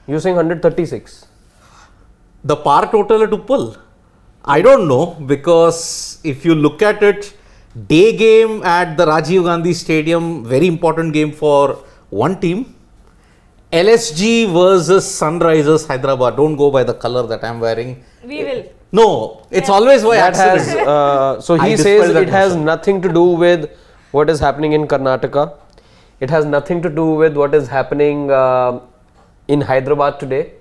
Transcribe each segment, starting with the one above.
You're saying 136. The par total at Uppal? I don't know, because if you look at it, day game at the Rajiv Gandhi Stadium, very important game for one team. LSG versus Sunrisers Hyderabad. Don't go by the color that I'm wearing. We will. No, it's always by That accident. has, so he says it has nothing to do with what is happening in Karnataka. It has nothing to do with what is happening in Hyderabad today.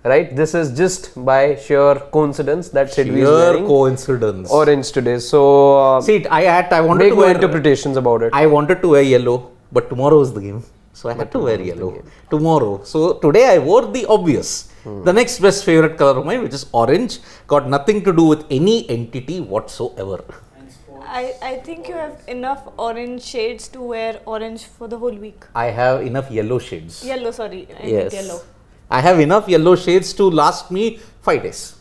Right? This is just by sheer coincidence that Sidvi is wearing coincidence. orange today. So, See, I wanted make to no wear interpretations about it. I wanted to wear yellow, but tomorrow is the game. So I had to wear yellow tomorrow. So today I wore the obvious. The next best favorite color of mine, which is orange, got nothing to do with any entity whatsoever. I think you have enough orange shades to wear orange for the whole week. I have enough yellow shades. Yellow, sorry. I meant Yes. yellow. I have enough yellow shades to last me 5 days.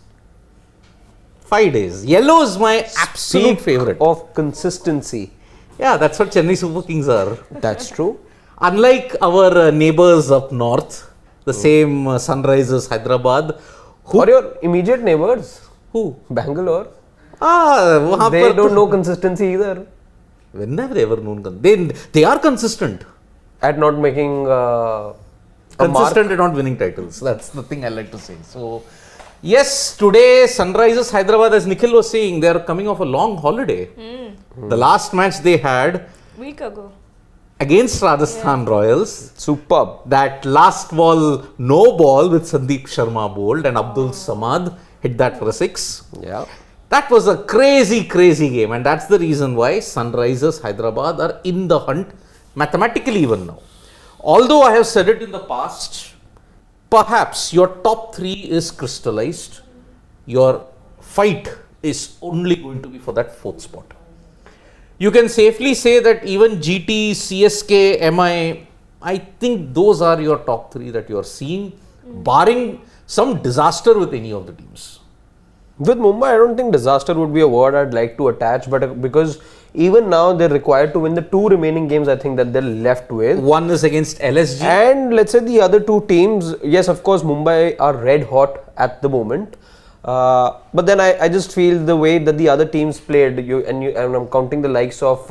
5 days. Yellow is my absolute Peak favorite. of consistency. Yeah, that's what Chennai Super Kings are. That's true. Unlike our neighbors up north, the same Sunrisers Hyderabad. Or your immediate neighbors, Who? Bangalore. वहाँ They पर don't तो- know consistency either. When have they ever known? They are consistent. At not making a mark. Consistent at not winning titles. That's the thing I like to say. So, yes, today Sunrisers Hyderabad, as Nikhil was saying, they are coming off a long holiday. The last match they had Week ago. against Rajasthan Royals, Superb. that last ball, no ball with Sandeep Sharma bowled and Abdul Samad hit that for a 6. Yeah. That was a crazy game, and that's the reason why Sunrisers Hyderabad are in the hunt mathematically even now. Although I have said it in the past, perhaps your top 3 is crystallized. Your fight is only going to be for that 4th spot. You can safely say that even GT, CSK, MI, I think those are your top 3 that you are seeing, barring some disaster with any of the teams. With Mumbai, I don't think disaster would be a word I'd like to attach, but because even now they're required to win the 2 remaining games, I think that they're left with. One is against LSG. And let's say the other 2 teams, yes, of course, Mumbai are red hot at the moment. But then I just feel the way that the other teams played, and I'm counting the likes of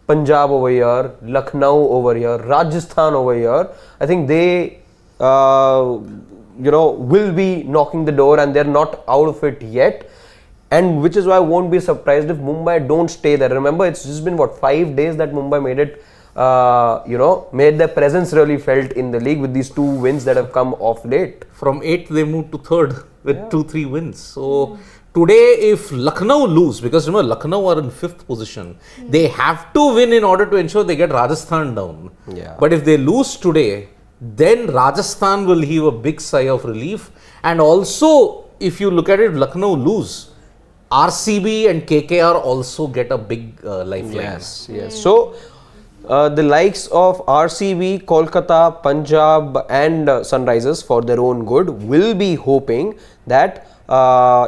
Punjab over here, Lucknow over here, Rajasthan over here. I think they, will be knocking the door, and they're not out of it yet. And which is why I won't be surprised if Mumbai don't stay there. Remember, it's just been 5 days that Mumbai made it, made their presence really felt in the league with these 2 wins that have come off late. From 8th, they moved to 3rd with 2-3 wins. So, today, if Lucknow lose, because remember, Lucknow are in 5th position, they have to win in order to ensure they get Rajasthan down. Yeah. But if they lose today, then Rajasthan will heave a big sigh of relief. And also, if you look at it, Lucknow lose, RCB and KKR also get a big lifeline. Yes. So, the likes of RCB, Kolkata, Punjab and Sunrisers, for their own good, will be hoping that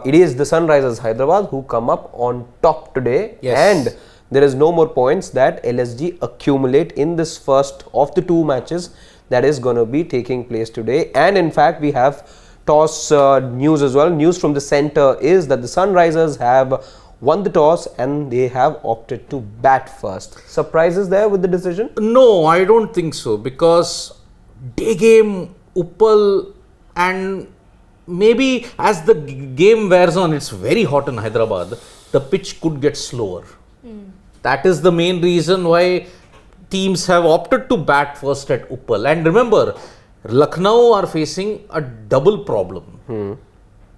it is the Sunrisers Hyderabad who come up on top today. Yes. And there is no more points that LSG accumulate in this first of the 2 matches that is going to be taking place today. And in fact, we have toss news as well. News from the center is that the Sunrisers have won the toss and they have opted to bat first. Surprises there with the decision? No, I don't think so, because day game, Uppal, and maybe as the game wears on, it's very hot in Hyderabad, the pitch could get slower. That is the main reason why teams have opted to bat first at Uppal. And remember, Lucknow are facing a double problem.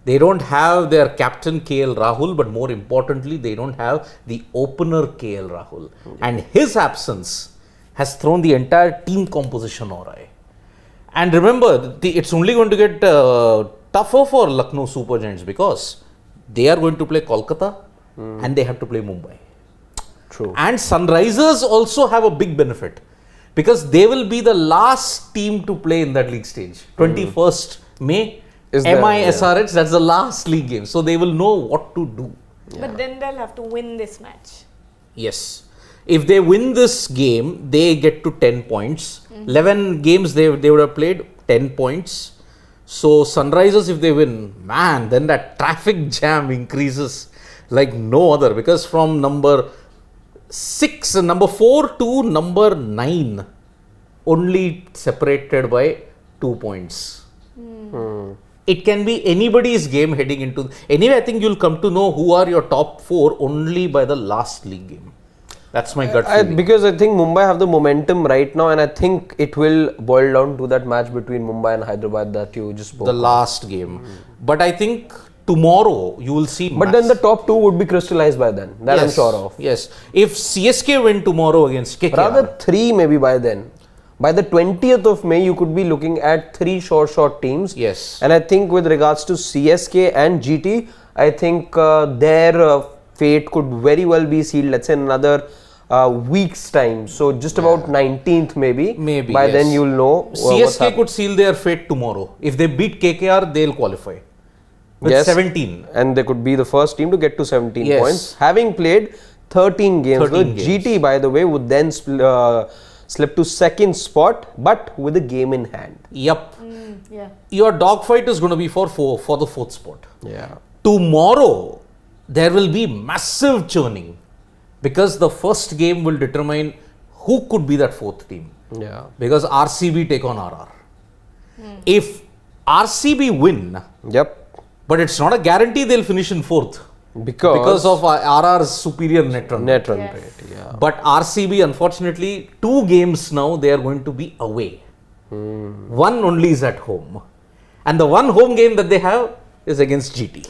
They don't have their captain KL Rahul, but more importantly, they don't have the opener KL Rahul. And his absence has thrown the entire team composition awry. And remember, it's only going to get tougher for Lucknow Super Giants, because they are going to play Kolkata and they have to play Mumbai. True. And Sunrisers also have a big benefit, because they will be the last team to play in that league stage. 21st May, MI-SRH, that's the last league game. So they will know what to do. But then they'll have to win this match. Yes. If they win this game, they get to 10 points. 11 games they would have played, 10 points. So Sunrisers, if they win, man, then that traffic jam increases like no other, because from number 4 to number 9 only separated by 2 points. It can be anybody's game heading into. Anyway, I think you'll come to know who are your top 4 only by the last league game. That's my gut feeling. Because I think Mumbai have the momentum right now, and I think it will boil down to that match between Mumbai and Hyderabad that you just spoke The last game. But I think tomorrow you will see. But then the top 2 would be crystallized by then. That I'm sure of. Yes. If CSK win tomorrow against KKR. Rather 3 maybe by then. By the 20th of May, you could be looking at 3 short teams. Yes. And I think with regards to CSK and GT, I think their fate could very well be sealed, let's say, in another week's time. So just about 19th maybe. Maybe. By then you'll know. CSK could seal their fate tomorrow. If they beat KKR, they'll qualify. With 17. And they could be the first team to get to 17 Yes. points. Having played 13 games. 13 the games. GT, by the way, would then slip to second spot, but with a game in hand. Yep. Yeah. Your dogfight is going to be for the 4th spot. Yeah. Tomorrow, there will be massive churning, because the first game will determine who could be that 4th team. Yeah. Because RCB take on RR. If RCB win, Yep. but it's not a guarantee they'll finish in 4th. Because of RR's superior net run. net run Yes. rate. Yeah. But RCB, unfortunately, 2 games now they are going to be away. One only is at home. And the one home game that they have is against GT.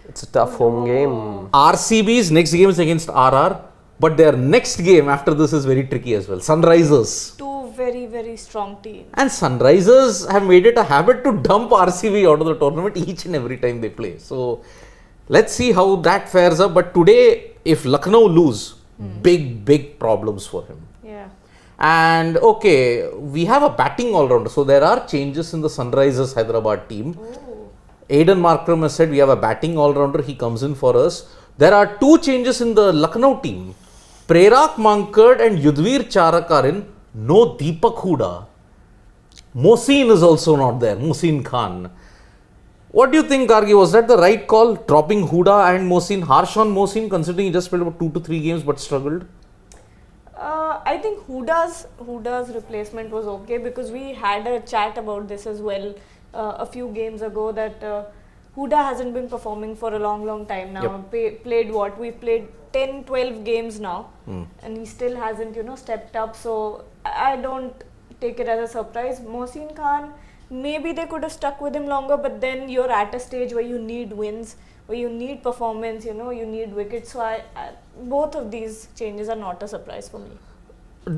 It's a tough home game. RCB's next game is against RR, but their next game after this is very tricky as well. Sunrisers. 2 very, very strong teams. And Sunrisers have made it a habit to dump RCB out of the tournament each and every time they play. So let's see how that fares up. But today, if Lucknow lose, big problems for him. Yeah. And okay, we have a batting all-rounder. So there are changes in the Sunrisers Hyderabad team. Aidan Markram has said we have a batting all-rounder. He comes in for us. There are 2 changes in the Lucknow team. Prerak Mankad and Yudhvir Charak are in. No Deepak Hooda. Mohsin is also not there. Mohsin Khan. What do you think, Gargi? Was that the right call? Dropping Hooda and Mohsin? Harsh on Mohsin, considering he just played about 2 to 3 games but struggled? I think Hooda's replacement was okay, because we had a chat about this as well a few games ago, that Hooda hasn't been performing for a long time now. Played what? We've played 10-12 games now, and he still hasn't, stepped up. So I don't take it as a surprise. Mohsin Khan, maybe they could have stuck with him longer, but then you're at a stage where you need wins, where you need performance, you need wickets. So both of these changes are not a surprise for me.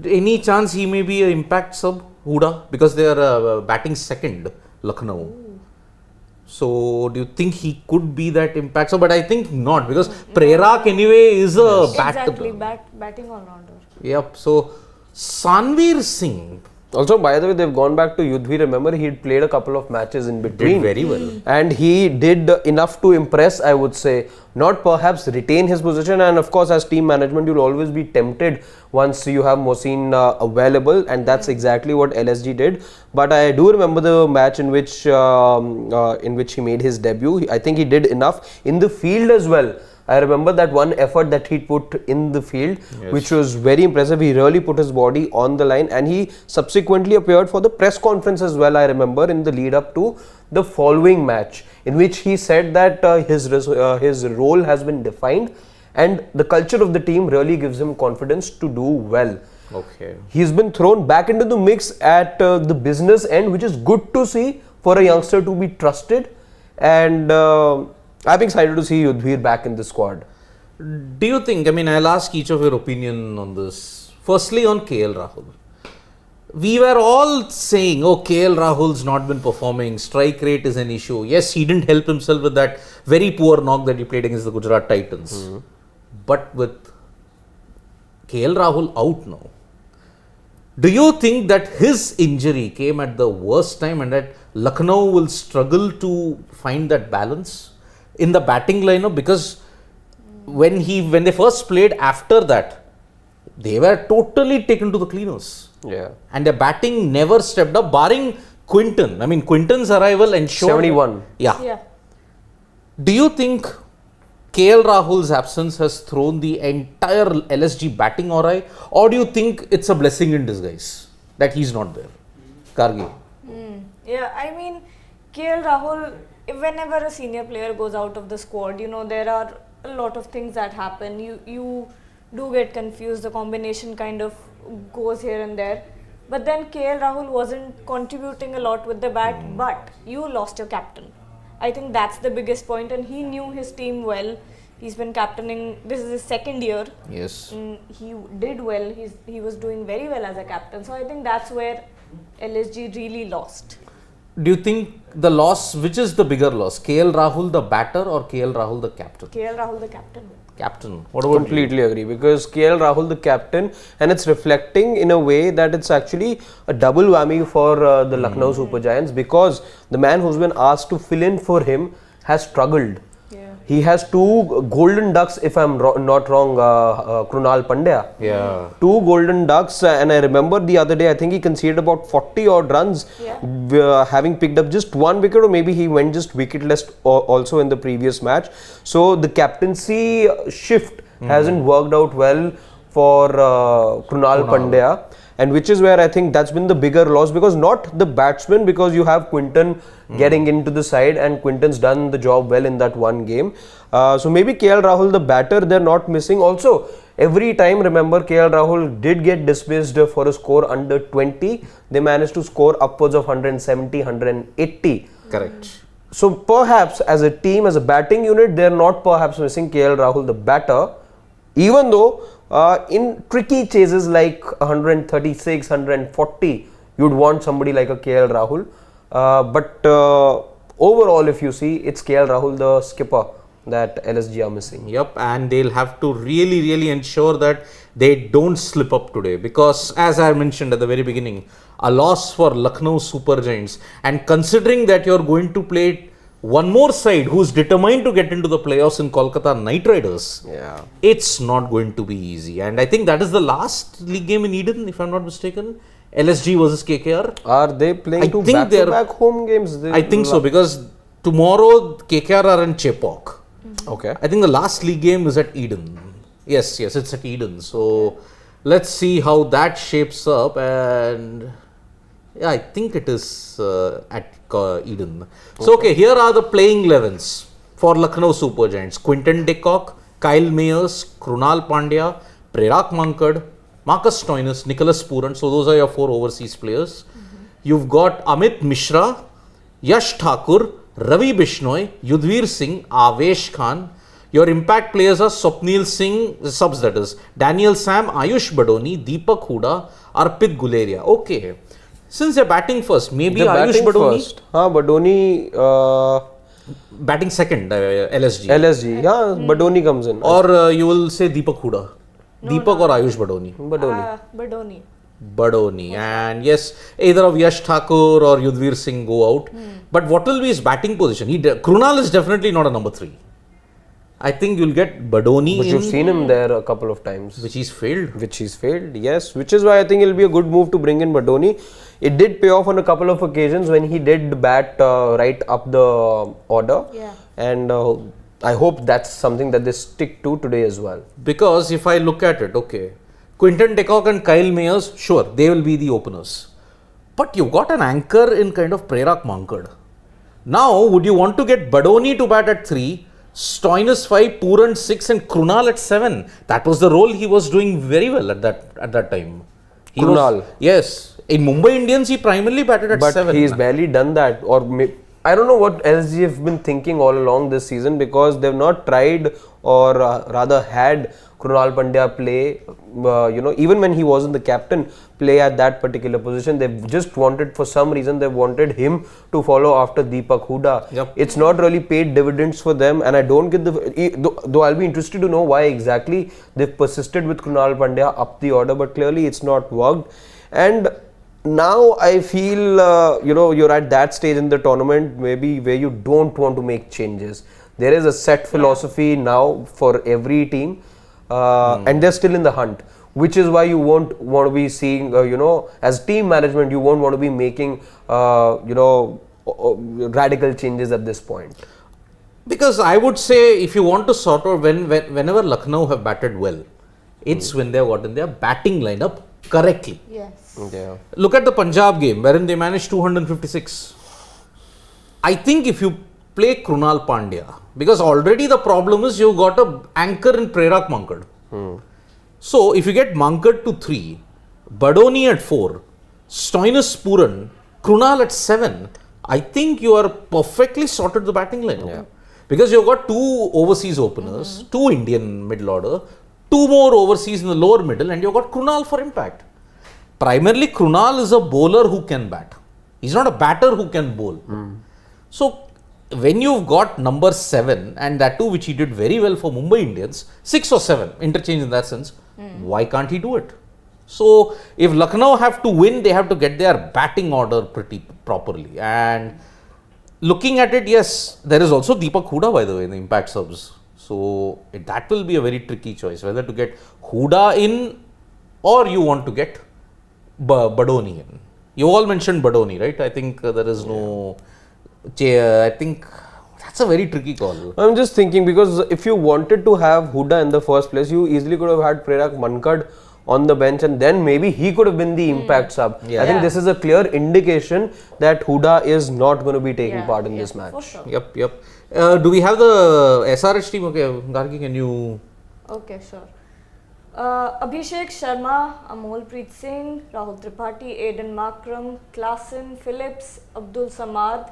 Any chance he may be an impact sub, Hooda? Because they are batting second, Lucknow. So do you think he could be that impact sub? But I think not, because Prerak anyway is a Exactly, batting all-rounder. Yep. So Sanveer Singh Also, by the way, they've gone back to Yudhvir. Remember, he'd played a couple of matches in between. did very well. And he did enough to impress, I would say. Not perhaps retain his position. And of course, as team management, you'll always be tempted once you have Mohsin available. And that's exactly what LSG did. But I do remember the match in which he made his debut. I think he did enough in the field as well. I remember that one effort that he put in the field, which was very impressive. He really put his body on the line, and he subsequently appeared for the press conference as well, I remember, in the lead up to the following match, in which he said that his role has been defined and the culture of the team really gives him confidence to do well. Okay. He's been thrown back into the mix at the business end, which is good to see for a youngster to be trusted, and I'm excited to see Yudhvir back in the squad. Do you think, I'll ask each of your opinion on this. Firstly, on KL Rahul. We were all saying, KL Rahul's not been performing, strike rate is an issue. Yes, he didn't help himself with that very poor knock that he played against the Gujarat Titans. But with KL Rahul out now, do you think that his injury came at the worst time and that Lucknow will struggle to find that balance in the batting lineup? Because when they first played after that, they were totally taken to the cleaners. Yeah. And their batting never stepped up, barring Quinton. I mean, Quinton's arrival ensured... 71. Yeah. Yeah. Do you think KL Rahul's absence has thrown the entire LSG batting awry, or do you think it's a blessing in disguise that he's not there? Kargi. Yeah, I mean, KL Rahul, whenever a senior player goes out of the squad, you know, there are a lot of things that happen. You do get confused, the combination kind of goes here and there. But then KL Rahul wasn't contributing a lot with the bat, but you lost your captain. I think that's the biggest point, and he knew his team well. He's been captaining, this is his second year. Yes. He did well, he was doing very well as a captain. So I think that's where LSG really lost. Do you think the loss, which is the bigger loss? KL Rahul the batter or KL Rahul the captain? KL Rahul the captain. Captain. What about Completely agree, because KL Rahul the captain, and it's reflecting in a way that it's actually a double whammy for the Lucknow Super Giants, because the man who's been asked to fill in for him has struggled. Yeah. He has two golden ducks, if I'm not wrong, Krunal Pandya. Yeah. Two golden ducks, and I remember the other day, I think he conceded about 40 odd runs, having picked up just one wicket, or maybe he went just wicketless also in the previous match. So the captaincy shift hasn't worked out well for Krunal Pandya, and which is where I think that's been the bigger loss, because not the batsman, because you have Quinton getting into the side, and Quinton's done the job well in that one game. So maybe KL Rahul the batter, they're not missing. Also, every time, remember, KL Rahul did get dismissed for a score under 20. They managed to score upwards of 170, 180. Correct. So perhaps as a team, as a batting unit, they're not perhaps missing KL Rahul the batter, even though in tricky chases like 136, 140, you'd want somebody like a KL Rahul. But overall, if you see, it's KL Rahul the skipper that LSG are missing. Yep, and they'll have to really ensure that they don't slip up today, because as I mentioned at the very beginning, a loss for Lucknow Super Giants, and considering that you're going to play one more side who's determined to get into the playoffs in Kolkata Knight Riders, it's not going to be easy. And I think that is the last league game in Eden, if I'm not mistaken. LSG versus KKR. Are they playing two back-to-back home games? I think so, because tomorrow KKR are in Chepauk. Okay. I think the last league game is at Eden. Yes, it's at Eden. So let's see how that shapes up. And yeah, I think it is at Eden. So okay, here are the playing 11s for Lucknow Super Giants. Quinton de Kock, Kyle Mayers, Krunal Pandya, Prerak Mankad, Marcus Stoinis, Nicholas Pooran. So those are your 4 overseas players. You've got Amit Mishra, Yash Thakur, Ravi Bishnoi, Yudhvir Singh, Avesh Khan. Your impact players are Swapnil Singh, subs that is, Daniel Sam, Ayush Badoni, Deepak Hooda, Arpit Guleria. Okay. Since they're batting first, maybe Ayush Badoni. First. Badoni. Batting second, LSG. LSG. Yeah, Badoni comes in. Or you will say Deepak Hooda. Deepak or Ayush Badoni? Badoni. Badoni. And yes, either of Yash Thakur or Yudhvir Singh go out. But what will be his batting position? Krunal is definitely not a number 3. I think you'll get Badoni. But you've seen him there a couple of times. Which he's failed. Yes. Which is why I think it'll be a good move to bring in Badoni. It did pay off on a couple of occasions when he did bat right up the order. Yeah. And I hope that's something that they stick to today as well. Because if I look at it, okay, Quinton de Kock and Kyle Mayers, sure, they will be the openers. But you've got an anchor in kind of Prerak Mankad. Now, would you want to get Badoni to bat at 3, Stoinis 5, Pooran 6 and Krunal at 7? That was the role he was doing very well at that time. Krunal? Yes. In Mumbai Indians, he primarily batted at 7. But he's barely done that. I don't know what LSG have been thinking all along this season, because they've not tried, or rather had Krunal Pandya play, even when he wasn't the captain, play at that particular position. They've just wanted, for some reason, they wanted him to follow after Deepak Hooda. Yep. It's not really paid dividends for them, and I don't get though I'll be interested to know why exactly they've persisted with Krunal Pandya up the order, but clearly it's not worked. And now I feel, you're at that stage in the tournament, maybe where you don't want to make changes. There is a set philosophy now for every team, and they're still in the hunt. which is why you won't want to be seeing, as team management, you won't want to be making, radical changes at this point. Because I would say if you want to sort out whenever Lucknow have batted well, it's when they have gotten their batting lineup correctly. Yes. Yeah. Look at the Punjab game wherein they managed 256. I think if you play Krunal Pandya, because already the problem is you've got a anchor in Prerak Mankad. So if you get Mankad to 3, Badoni at 4, Stoinis Puran, Krunal at 7, I think you are perfectly sorted the batting lineup. Yeah. Because you've got 2 overseas openers, 2 Indian middle order, 2 more overseas in the lower middle, and you've got Krunal for impact. Primarily, Krunal is a bowler who can bat. He's not a batter who can bowl. So, when you've got number 7, and that too which he did very well for Mumbai Indians, 6 or 7, interchange in that sense, why can't he do it? So, if Lucknow have to win, they have to get their batting order pretty properly. And looking at it, yes, there is also Deepak Hooda, by the way, in the impact subs. So, that will be a very tricky choice, whether to get Hooda in or you want to get Badoni in. You all mentioned Badoni, right? I think there is no... I think that's a very tricky call. I'm just thinking, because if you wanted to have Hooda in the first place, you easily could have had Prerak Mankad on the bench, and then maybe he could have been the impact sub. Yeah. I think this is a clear indication that Hooda is not going to be taking part in this match. For sure. Yep. Do we have the SRH team? Okay, Gargi, can you... Okay, sure. Abhishek Sharma, Amolpreet Singh, Rahul Tripathi, Aiden Markram, Klassen, Phillips, Abdul Samad,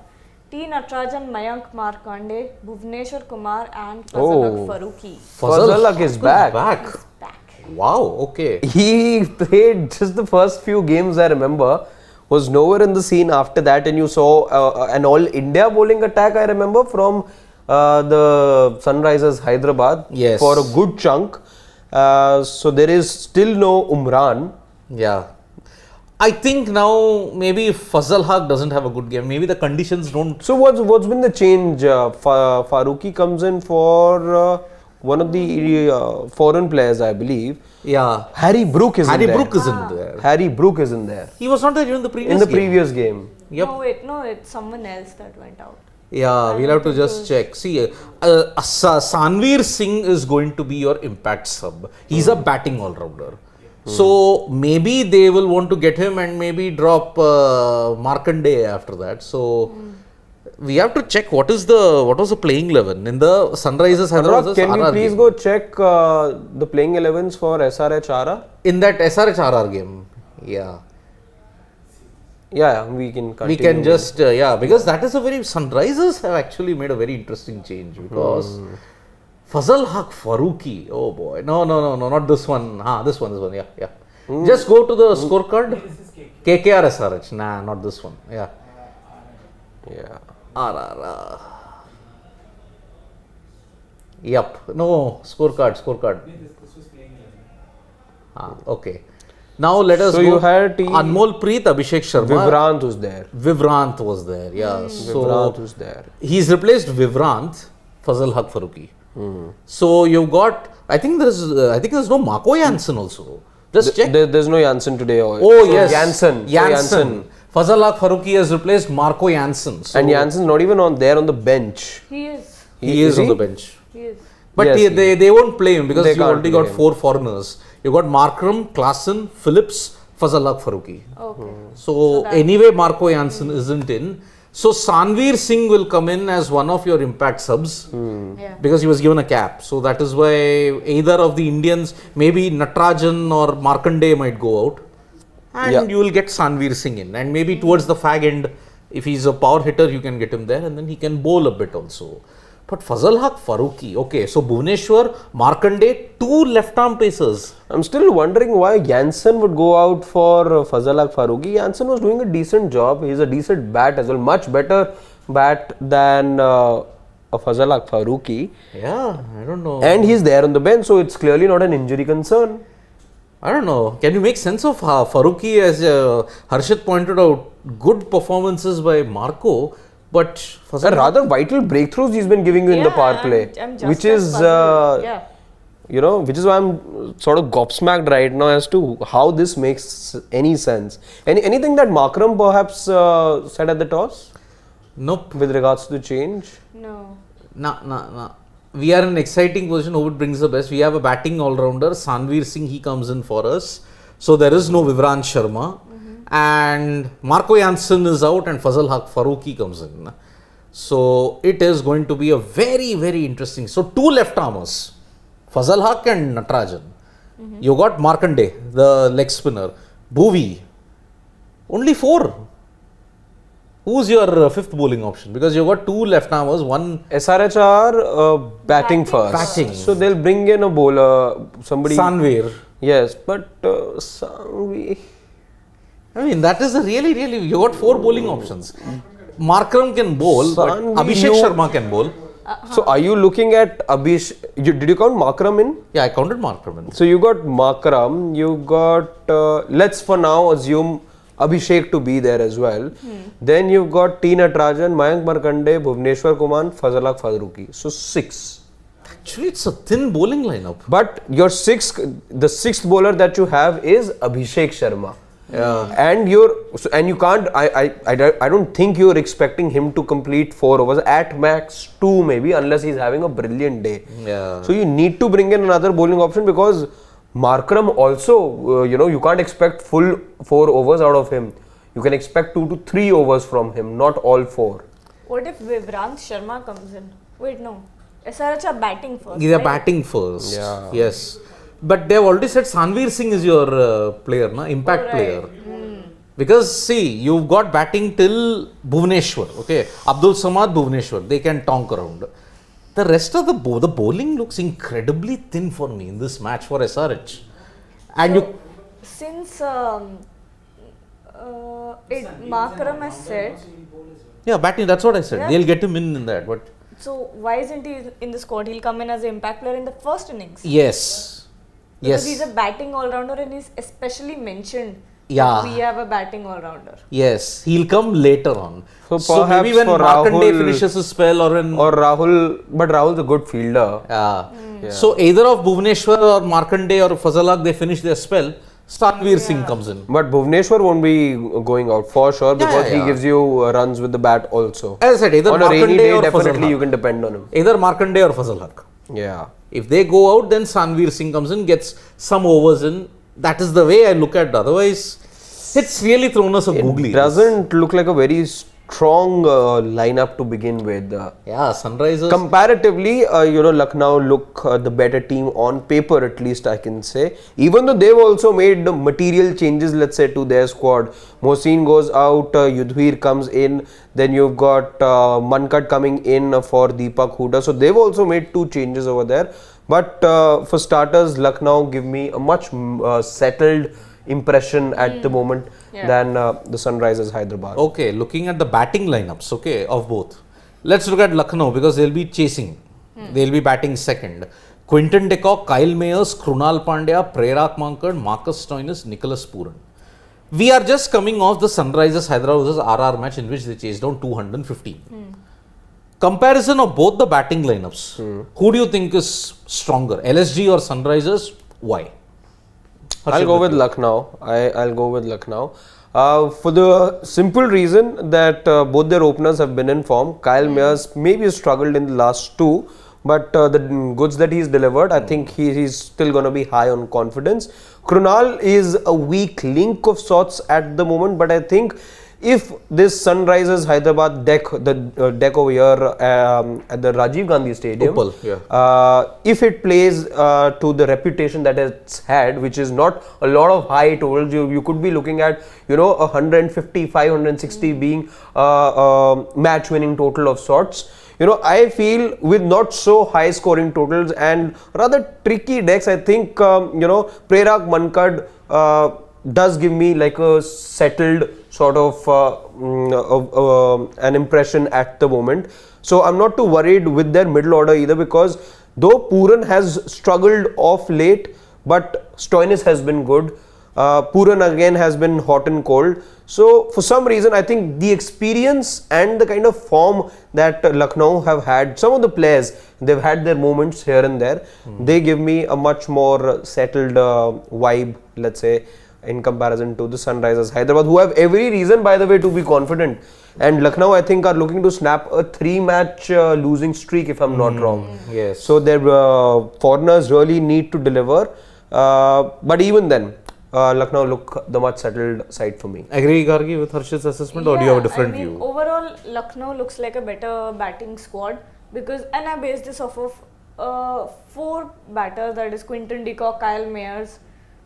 T. Natarajan, Mayank Markande, Bhuvneshwar Kumar and Fazal Farooqi. Fazal is back. Back. Wow, okay. He played just the first few games, I remember, was nowhere in the scene after that, and you saw an all-India bowling attack, I remember, from the Sunrisers Hyderabad for a good chunk. So there is still no Umran. Yeah. I think now maybe if Fazal Haq doesn't have a good game, maybe the conditions don't... So what's been the change? Farooqi comes in for one of the foreign players, I believe. Yeah. Harry Brook is in there. Harry Brook isn't there. Harry Brook is in there. He was not there during the previous In the game. previous game. Yep. No, it's someone else that went out. Yeah, we'll have to just check. See, Sanveer Singh is going to be your impact sub. He's a batting all-rounder. So maybe they will want to get him and maybe drop Markande after that. So we have to check what was the playing 11 in the Sunrisers Hyderabad. Can you please go check the playing 11s for SRH RR? In that SRH RR game, yeah. Yeah, we can continue. We can just, because that is a very, Sunrisers have actually made a very interesting change because Fazal Haq Farooqi, oh boy, no, not this one, this one, yeah. Just go to the scorecard, KKR SRH, nah, not this one, yeah. RR. Yep, no, scorecard. Okay. Now let us So go. you had Anmol Preet, Abhishek Sharma. Vivrant was there. Vivrant was there, yeah. Vivrant was there. He's replaced Vivrant, Fazal Haq Farooqi. So you've got, I think there's no Marco Janssen also. Just check. There's no Janssen today. Oh yes, Janssen. Fazal Haq Farooqi has replaced Marco Janssen. So And Janssen's not even on the bench. He is. He is on the bench. He is. But Yes, they won't play him because They you've can't already play got him. 4 foreigners. You've got Markram, Klassen, Phillips, Fazal Haq Farooqi. Okay. So anyway, Marco Janssen isn't in. So Sanveer Singh will come in as one of your impact subs Yeah. because he was given a cap. So that is why either of the Indians, maybe Natarajan or Markande might go out. And you will get Sanveer Singh in. And maybe towards the fag end, if he's a power hitter, you can get him there and then he can bowl a bit also. But Fazal Haq Farooqi, okay, so Bhuvneshwar, Markande, 2 left-arm pacers. I'm still wondering why Janssen would go out for Fazal Haq Farooqi. Janssen was doing a decent job. He's a decent bat as well. Much better bat than a Fazal Haq Farooqi. Yeah, I don't know. And he's there on the bench, so it's clearly not an injury concern. I don't know. Can you make sense of Farooqi? As Harshit pointed out, good performances by Marco, but Fazal Rather vital breakthroughs he's been giving you in the power play, I'm just which as is puzzled. which is why I'm sort of gobsmacked right now as to how this makes any sense. Anything that Markram perhaps said at the toss Nope. with regards to the change? No. Nah. We are in an exciting position. Who brings the best? We have a batting all-rounder. Sanveer Singh, he comes in for us. So there is no Vivrant Sharma. And Marco Jansen is out and Fazal Haq Farooqi comes in. So it is going to be a very, very interesting. So two left-armers, Fazal Haq and Natarajan. You got Markande, the leg spinner. Bhuvi. Only 4. Who's your fifth bowling option? Because you've got two left-armers, one... SRH are batting first. Batting. So they'll bring in a bowler, somebody... Sanveer. Yes, but Sanveer... I mean, that is a really, you got 4 bowling options. Markram can bowl, but Abhishek Sharma can bowl. So are you looking at Abhishek? Did you count Markram in? Yeah, I counted Markram in. So you got Markram, you got, let's for now assume Abhishek to be there as well. Then you've got T. Natarajan, Mayank Markande, Bhuvneshwar Kumar, Fazal Haq Farooqi. So 6. Actually, it's a thin bowling lineup. But the 6th bowler that you have is Abhishek Sharma. Yeah. And you can't, I don't think you're expecting him to complete 4 overs, at max 2 maybe, unless he's having a brilliant day. Yeah. So you need to bring in another bowling option, because Markram also, you can't expect full 4 overs out of him. You can expect 2 to 3 overs from him, not all 4. What if Vivrant Sharma comes in? Wait, no. SRH are batting first. They're right? batting first. Yeah. Yes. But they've already said Sanveer Singh is your player, na? Impact Right. player. Because see, you've got batting till Bhuvneshwar, okay? Abdul Samad, Bhuvneshwar, they can tonk around. The rest of the bowling looks incredibly thin for me in this match for SRH. And So, since Markram has said, batting, that's what I said. Yeah. They'll get him in that. But so why isn't he in the squad? He'll come in as an impact player in the first innings. yes. Because he's a batting all-rounder, and he's especially mentioned Yeah. that we have a batting all-rounder. Yes, he'll come later on. So maybe perhaps when for Markande Rahul- finishes his spell or when... Or Rahul, but Rahul's a good fielder. Yeah. So either of Bhuvneshwar or Markande or Fazal Haq, they finish their spell, Sanveer Singh comes in. But Bhuvneshwar won't be going out for sure, because yeah. he gives you runs with the bat also. As I said, either On a rainy Markande day, or Fazal definitely you Haq. can depend on him. Either Markande or Fazal Haq. Yeah. If they go out, then Sanveer Singh comes in, gets some overs in. That is the way I look at it. Otherwise, it's really thrown us a googly. It doesn't look like a very strong lineup to begin with. Yeah, Sunrisers. Comparatively, Lucknow look the better team on paper, at least I can say. Even though they've also made material changes, let's say, to their squad. Mohsin goes out, Yudhvir comes in, then you've got Mankad coming in for Deepak Hooda. So they've also made 2 changes over there. But for starters, Lucknow give me a much settled impression at the moment than the Sunrisers Hyderabad. Okay, looking at the batting lineups, okay, of both. Let's look at Lucknow because they'll be chasing. They'll be batting second. Quinton de Kock, Kyle Mayers, Krunal Pandya, Prerak Mankad, Marcus Stoinis, Nicholas Puran. We are just coming off the Sunrisers Hyderabad versus RR match in which they chased down 215. Comparison of both the batting lineups. Who do you think is stronger, LSG or Sunrisers? Why? I'll go with Lucknow. I'll go with Lucknow. For the simple reason that both their openers have been in form. Kyle Mayers maybe struggled in the last 2, but the goods that he's delivered, I think he's still going to be high on confidence. Krunal is a weak link of sorts at the moment, but I think if this Sunrisers Hyderabad deck, the deck over here at the Rajiv Gandhi Stadium, if it plays to the reputation that it's had, which is not a lot of high totals, you could be looking at 155, 160 being match winning total of sorts. I feel with not so high scoring totals and rather tricky decks, I think Prerak Mankad does give me like a settled sort of an impression at the moment. So I'm not too worried with their middle order either, because though Puran has struggled off late, but Stoinis has been good. Puran again has been hot and cold. So for some reason, I think the experience and the kind of form that Lucknow have had, some of the players, they've had their moments here and there. They give me a much more settled vibe, let's say, in comparison to the Sunrisers Hyderabad, who have every reason, by the way, to be confident. And Lucknow, I think, are looking to snap a 3-match losing streak, if I'm not wrong. Yes. So their foreigners really need to deliver. But even then, Lucknow look the much settled side for me. Agree, Gargi, with Harshit's assessment, or do you have a different view? Overall, Lucknow looks like a better batting squad because, and I base this off of 4 batters, that is Quinton de Kock, Kyle Mayers,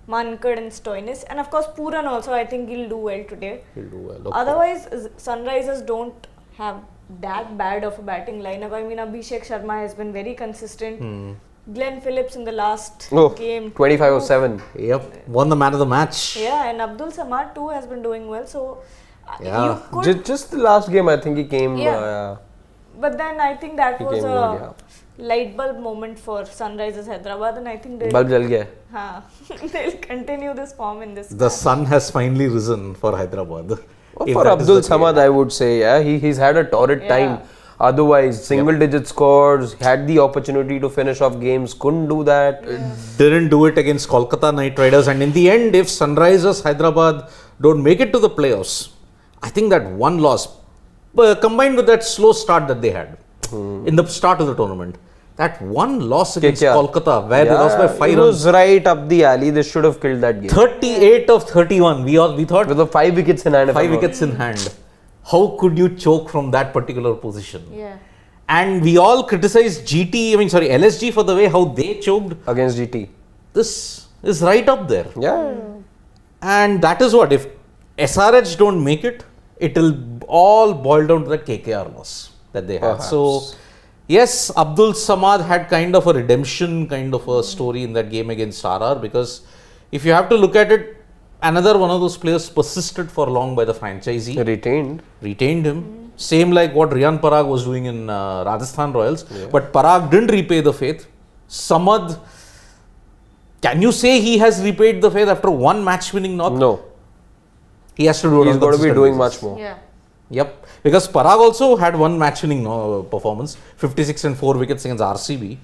Mankad and Stoinis, and of course Puran also. I think he'll do well today. He'll do well. Okay. Otherwise, Sunrisers don't have that bad of a batting lineup. I mean, Abhishek Sharma has been very consistent. Glenn Phillips in the last game, 25-7. Yep, won the man of the match. Yeah, and Abdul Samad too has been doing well. So Yeah. you could, Just the last game, I think he came. but then I think that He was came a good, yeah. light bulb moment for Sunrisers Hyderabad, and I think Bulb jal gaya. they'll continue this form in this. The sun has finally risen for Hyderabad. If For that is Abdul the case. Samad, I would say, he's had a torrid time. Otherwise, single-digit scores, had the opportunity to finish off games, couldn't do that. Didn't do it against Kolkata Knight Riders, and in the end, if Sunrisers Hyderabad don't make it to the playoffs, I think that one loss, combined with that slow start that they had in the start of the tournament, that one loss against Kolkata, where they lost by 5 it runs, was right up the alley. They should have killed that game. 38 of 31. We thought With the 5 wickets in hand. 5 wickets in hand. How could you choke from that particular position? Yeah. And we all criticized LSG for the way how they choked. Against GT. This is right up there. Yeah. And that is what, if SRH don't make it, it will all boil down to the KKR loss that they had. Perhaps. So, yes, Abdul Samad had kind of a redemption kind of a story in that game against RR, because if you have to look at it, another one of those players persisted for long by the franchisee. Retained him. Same like what Riyan Parag was doing in Rajasthan Royals. But Parag didn't repay the faith. Samad, can you say he has repaid the faith after one match winning knock? No. He has to do it. He's on got to be consistent doing basis. much more. Yeah. Yep. Because Parag also had one match winning performance, 56 and 4 wickets against RCB.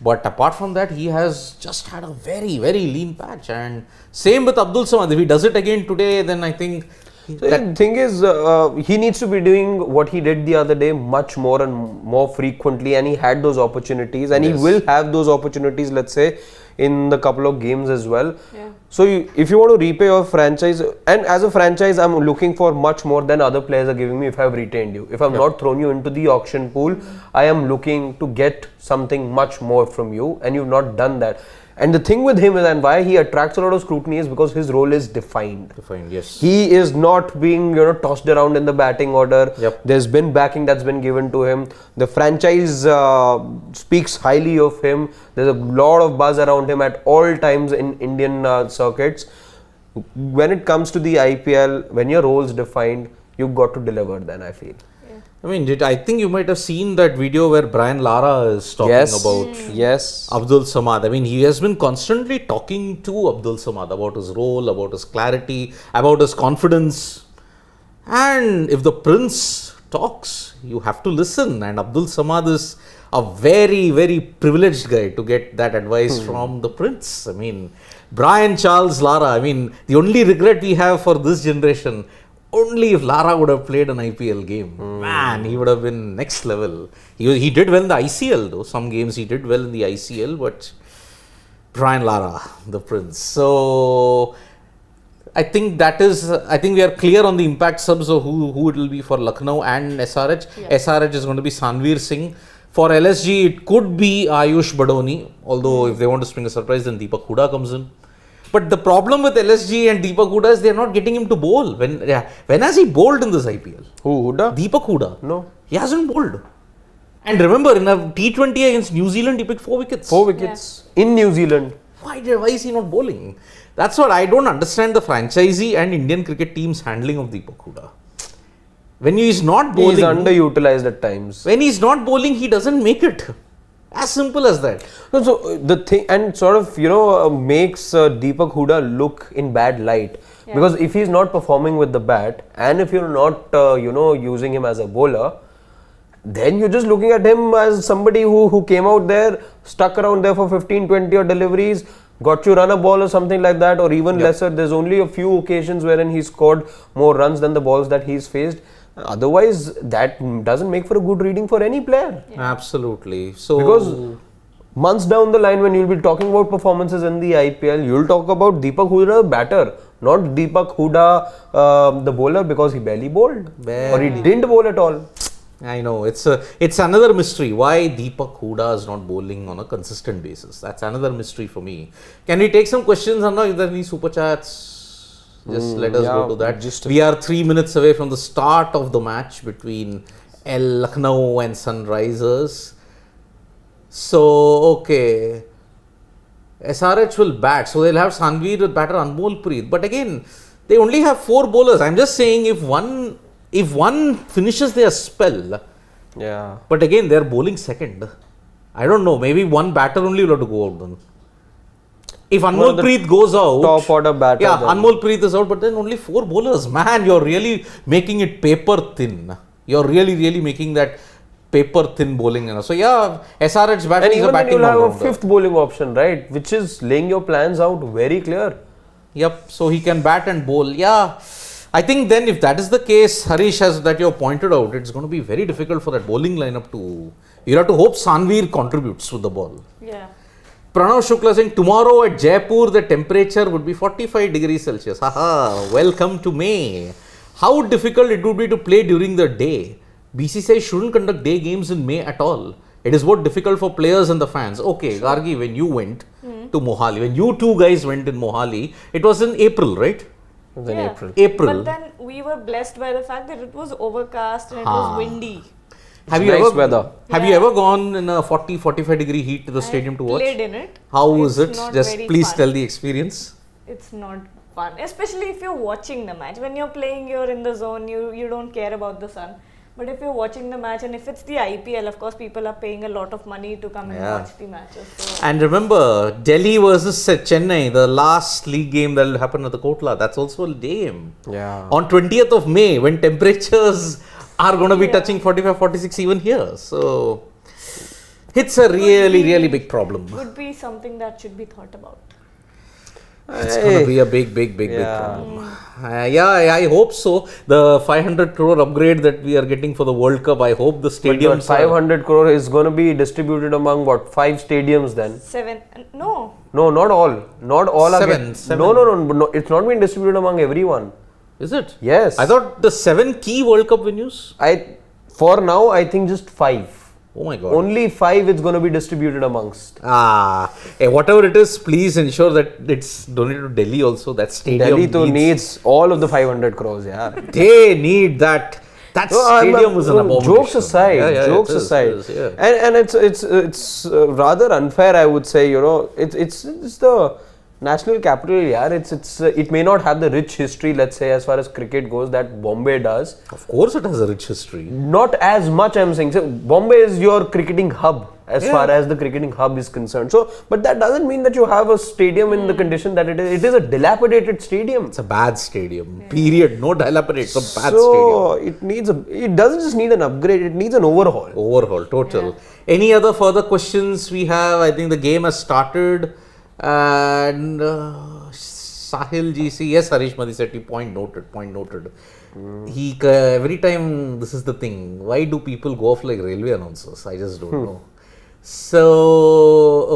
But apart from that, he has just had a very, very lean patch. And same with Abdul Samad. If he does it again today, then I think... So the thing is, he needs to be doing what he did the other day much more and more frequently, and he had those opportunities, and he will have those opportunities, let's say, in the couple of games as well. Yeah. So if you want to repay your franchise, and as a franchise, I'm looking for much more than other players are giving me if I've retained you. If I've not thrown you into the auction pool, I am looking to get something much more from you, and you've not done that. And the thing with him is, and why he attracts a lot of scrutiny, is because his role is defined. yes. He is not being tossed around in the batting order. Yep. There's been backing that's been given to him. The franchise speaks highly of him. There's a lot of buzz around him at all times in Indian circuits. When it comes to the IPL, when your role is defined, you've got to deliver then, I feel. I mean, I think you might have seen that video where Brian Lara is talking about Abdul Samad. I mean, he has been constantly talking to Abdul Samad about his role, about his clarity, about his confidence. And if the prince talks, you have to listen. And Abdul Samad is a very, very privileged guy to get that advice from the prince. I mean, Brian Charles Lara, I mean, the only regret we have for this generation, only if Lara would have played an IPL game. Man, he would have been next level. He did well in the ICL though. Some games he did well in the ICL, but Brian Lara, the prince. So, I think we are clear on the impact subs of who it will be for Lucknow and SRH. Yeah. SRH is going to be Sanveer Singh. For LSG, it could be Ayush Badoni. Although, if they want to spring a surprise, then Deepak Hooda comes in. But the problem with LSG and Deepak Hooda is they are not getting him to bowl. When has he bowled in this IPL? Who, Hooda? Deepak Hooda. No. He hasn't bowled. And remember, in a T20 against New Zealand, he picked 4 wickets. 4 wickets in New Zealand. Why is he not bowling? That's what I don't understand, the franchisee and Indian cricket team's handling of Deepak Hooda. When he is not bowling... He is underutilized at times. When he is not bowling, he doesn't make it. As simple as that. No, so the thing, and sort of, makes Deepak Hooda look in bad light. Yeah. Because if he's not performing with the bat, and if you're not, using him as a bowler, then you're just looking at him as somebody who came out there, stuck around there for 15, 20 or deliveries, got you run a ball or something like that, or even lesser. There's only a few occasions wherein he scored more runs than the balls that he's faced. Otherwise, that doesn't make for a good reading for any player. Absolutely. So Because months down the line, when you'll be talking about performances in the IPL, you'll talk about Deepak Hooda batter, not Deepak Hooda the bowler, because he barely bowled or he didn't bowl at all. I know it's another mystery why Deepak Hooda is not bowling on a consistent basis. That's another mystery for me. Can we take some questions, Anna? If there are any super chats, just let us go to that. We are 3 minutes away from the start of the match between Lucknow and Sunrisers. So okay, SRH will bat, so they'll have Sanveer with batter Anmol Preet. But again, they only have 4 bowlers. I'm just saying if one finishes their spell, Yeah. but again they're bowling second. I don't know. Maybe one batter only will have to go out then. If Anmol Preet goes out, top order batter. yeah, then. Anmol Preet is out, but then only 4 bowlers. Man, you're really making it paper thin. You're really making that paper thin bowling. So yeah, SRH And batting is a even then batting you'll have a all-rounder. 5th bowling option, right? Which is laying your plans out very clear. Yep, so he can bat and bowl. Yeah, I think then if that is the case, Harish, as that you have pointed out, it's going to be very difficult for that bowling lineup to. You have to hope Sanveer contributes with the ball. Yeah. Pranav Shukla saying tomorrow at Jaipur the temperature would be 45 degrees Celsius. Haha, welcome to May. How difficult it would be to play during the day. BCCI shouldn't conduct day games in May at all. It is both difficult for players and the fans. Okay, Gargi, when you went to Mohali, when you two guys went in Mohali, it was in April, right? Then Yeah. April. But then we were blessed by the fact that it was overcast and it was windy. Have It's you nice ever weather. Have you ever gone in a 40-45 degree heat to the stadium to watch? Played in it. How was It's it? not Just very please fun. tell the experience. It's not fun, especially if you're watching the match. When you're playing, you're in the zone. You don't care about the sun. But if you're watching the match, and if it's the IPL, of course, people are paying a lot of money to come and Yeah. watch the matches. So And remember, Delhi versus Chennai, the last league game that will happen at the Kotla, that's also a day game. Yeah. On 20th of May, when temperatures are going to be touching 45, 46 even here. So, it's a really big problem. would be something that should be thought about. It's going to be a big Yeah. problem. I hope so. The 500 crore upgrade that we are getting for the World Cup, I hope the But stadiums are- 500 crore is going to be distributed among what? 5 stadiums then? 7. No. No, not all. Not all are Seven, get- seven. No. It's not been distributed among everyone. Is it? Yes. I thought the 7 key World Cup venues. For now, I think just 5. Oh my God. Only 5 it's going to be distributed amongst. Whatever it is, please ensure that it's donated to Delhi also. That stadium Delhi too needs all of the 500 crores, yeah. They need that. That stadium is an abomination. Jokes aside, It is, yeah. and it's rather unfair, I would say. It's the national capital, yeah. It may not have the rich history, let's say, as far as cricket goes, that Bombay does. Of course, it has a rich history. Not as much, I'm saying. So Bombay is your cricketing hub as far as the cricketing hub is concerned. So, but that doesn't mean that you have a stadium in the condition that it is. It is a dilapidated stadium. It's a bad stadium. Period. No dilapidated. It's a bad So stadium. it doesn't just need an upgrade, it needs an overhaul. Overhaul, total. Any other further questions we have? I think the game has started. And Sahil GC, yes, Harish Madhisetti, point noted. He every time, this is the thing, why do people go off like railway announcers? I just don't know. So,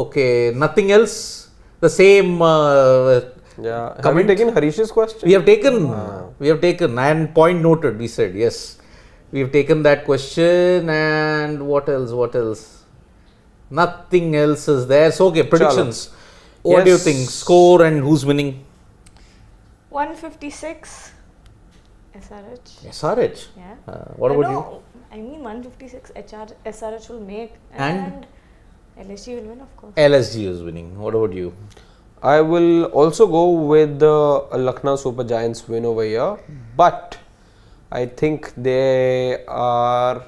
okay, nothing else? The same Yeah. Have you comment? taken Harish's question? We have taken, and point noted, we said, yes. We have taken that question, and what else? Nothing else is there. So, okay, predictions. What do you Yes. think? Score and who's winning? 156 SRH. SRH. Yeah. What about you? No, I mean 156 SRH will make And? LSG will win, of course. LSG is winning. What about you? I will also go with the Lucknow Super Giants win over here, but I think they are.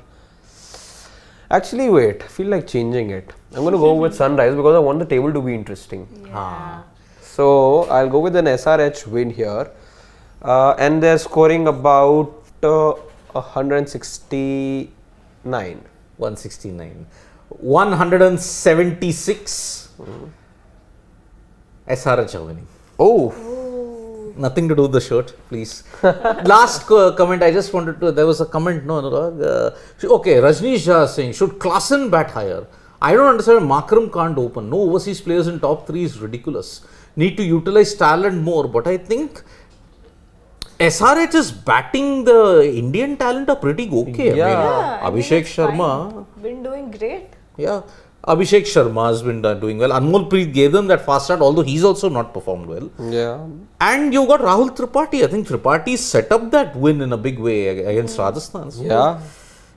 Actually, wait, I feel like changing it. I'm going to go with Sunrise because I want the table to be interesting. Yeah. So I'll go with an SRH win here, and they're scoring about 169. 169. 176. SRH are winning. Oh, Nothing to do with the shirt, please. Last comment, I just wanted to. There was a comment, no, Anurag. Okay, Rajneesh Jha is saying, should Klassen bat higher? I don't understand. Markram can't open. No overseas players in top 3 is ridiculous. Need to utilize talent more. But I think SRH is batting the Indian talent are pretty okay. Yeah. I mean, Abhishek Sharma. Been doing great. Yeah. Abhishek Sharma has been doing well. Anmol Preet gave them that fast start, although he's also not performed well. yeah. And you got Rahul Tripathi. I think Tripathi set up that win in a big way against Rajasthan. So, Yeah.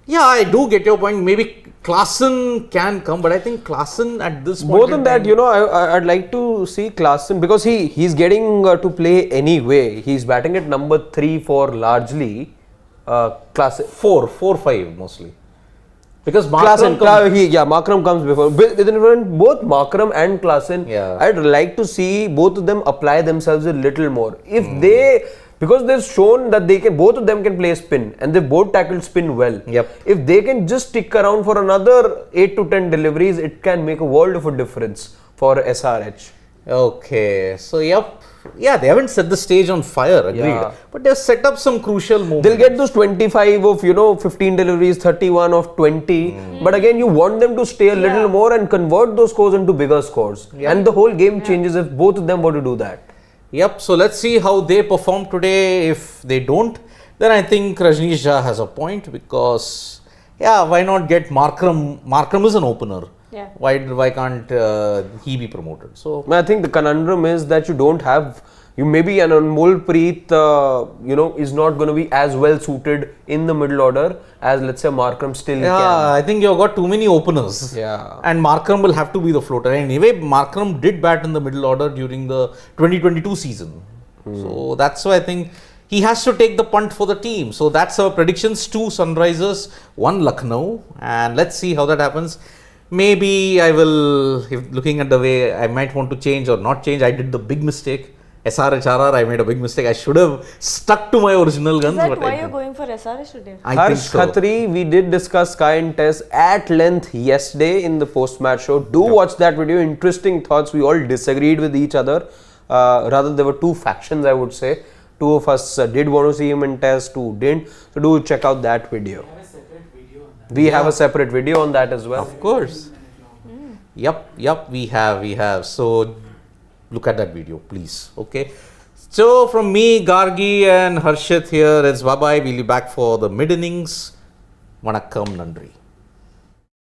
yeah, I do get your point. Maybe Klassen can come, but I think Klassen at this point. More than that, you know, I'd like to see Klassen because he's getting to play anyway. He's batting at number 3 for largely Klassen. 4, 5 mostly. Because Klassen, Markram Markram comes before. Both Markram and Klassen, Yeah. I'd like to see both of them apply themselves a little more. If they, because they've shown that they can, both of them can play spin and they've both tackled spin well. Yep. If they can just stick around for another 8 to 10 deliveries, it can make a world of a difference for SRH. Okay, so yeah, they haven't set the stage on fire, agreed. Yeah. But they've set up some crucial moments. They'll get those 25 of, 15 deliveries, 31 of 20. But again, you want them to stay a little more and convert those scores into bigger scores. And the whole game changes if both of them were to do that. Yep, so let's see how they perform today. If they don't, then I think Rajneesh Jha has a point because, why not get Markram? Markram is an opener. Yeah. Why can't he be promoted? So I think the conundrum is that you don't have, maybe an Anmol Preet, is not going to be as well suited in the middle order as, let's say, Markram still can. I think you've got too many openers. Yeah. And Markram will have to be the floater. Anyway, Markram did bat in the middle order during the 2022 season. So that's why I think he has to take the punt for the team. So that's our predictions. 2 Sunrisers, 1 Lucknow. And let's see how that happens. Maybe I will, if looking at the way I might want to change or not change, I did the big mistake. SRHRR, I made a big mistake. I should have stuck to my original guns. Is that but why I you're didn't. going for SRH today? I Harsh think so. Khatri, we did discuss Sky and Test at length yesterday in the post-match show. Do watch that video. Interesting thoughts. We all disagreed with each other. Rather, there were 2 factions, I would say. 2 of us did want to see him in Test, 2 didn't. So do check out that video. We have a separate video on that as well. Of course. Yep, we have. So look at that video, please. Okay. So from me, Gargi and Harshit here, it's bye-bye. We'll be back for the mid innings. Vanakkam, Nandri.